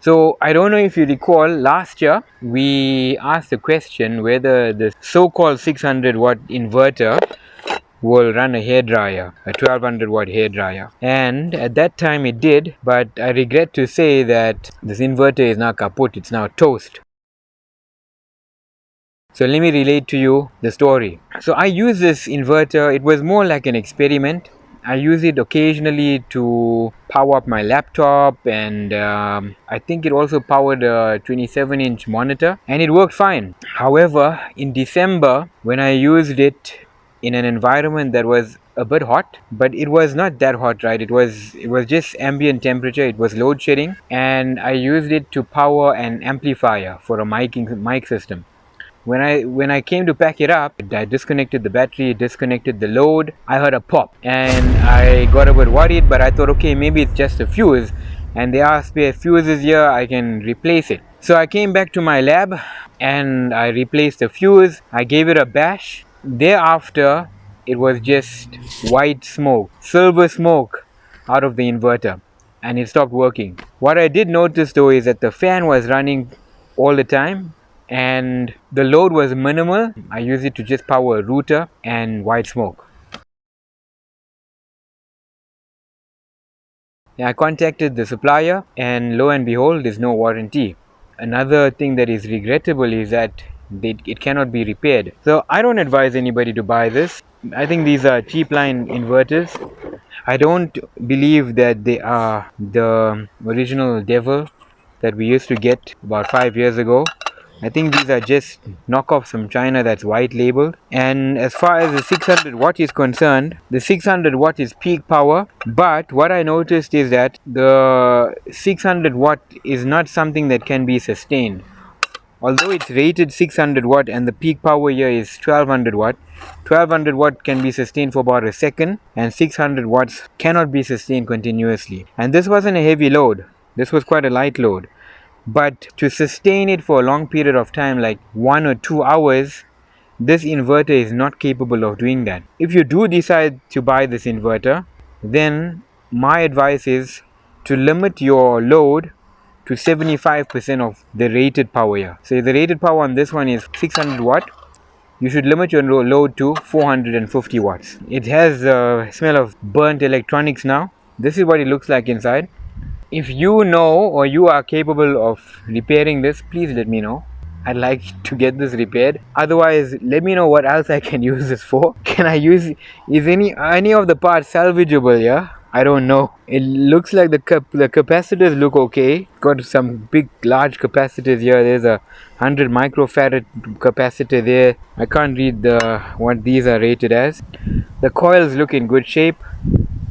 So I don't know if you recall, last year we asked the question whether the so-called 600 watt inverter will run a hairdryer, a 1200 watt hairdryer, and at that time it did, but I regret to say that this inverter is now kaput, it's now toast. So let me relate to you the story. So I use this inverter, it was more like an experiment. I use it occasionally to power up my laptop, and I think it also powered a 27-inch monitor, and it worked fine. However, in December, when I used it in an environment that was a bit hot, but it was not that hot, right? It was just ambient temperature. It was load shedding, and I used it to power an amplifier for a mic system. When I came to pack it up, I disconnected the battery, disconnected the load. I heard a pop, and I got a bit worried, but I thought, okay, maybe it's just a fuse. And they asked me, if fuse is here, I can replace it. So I came back to my lab and I replaced the fuse. I gave it a bash. Thereafter, it was just white smoke, silver smoke out of the inverter, and it stopped working. What I did notice though is that the fan was running all the time, and the load was minimal. I used it to just power a router and white smoke. I contacted the supplier, and lo and behold, there's no warranty. Another thing that is regrettable is that it cannot be repaired. So I don't advise anybody to buy this. I think these are cheap line inverters. I don't believe that they are the original devil that we used to get about 5 years ago. I think these are just knockoffs from China that's white labeled. And as far as the 600 watt is concerned, the 600 watt is peak power, but what I noticed is that the 600 watt is not something that can be sustained. Although it's rated 600 watt and the peak power here is 1200 watt, 1200 watt can be sustained for about a second, and 600 watts cannot be sustained continuously. And this wasn't a heavy load, this was quite a light load. But to sustain it for a long period of time, like 1 or 2 hours, this inverter is not capable of doing that. If you do decide to buy this inverter, then my advice is to limit your load to 75% of the rated power here. So if the rated power on this one is 600 watt, you should limit your load to 450 watts. It has a smell of burnt electronics now. This is what it looks like inside. If you know or you are capable of repairing this, please let me know. I'd like to get this repaired. Otherwise, let me know what else I can use this for. Can I use, is any of the parts salvageable? Yeah, I don't know. It looks like the capacitors look okay. Got some big large capacitors here. There's a 100 microfarad capacitor there. I can't read what these are rated as. The coils look in good shape.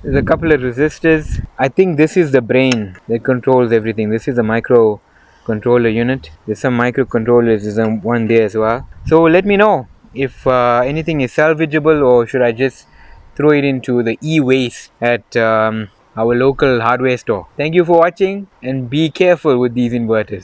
There's a couple of resistors. I think this is the brain that controls everything. This is a microcontroller unit. There's some microcontrollers. There's one there as well. So let me know if anything is salvageable, or should I just throw it into the e-waste at our local hardware store. Thank you for watching, and be careful with these inverters.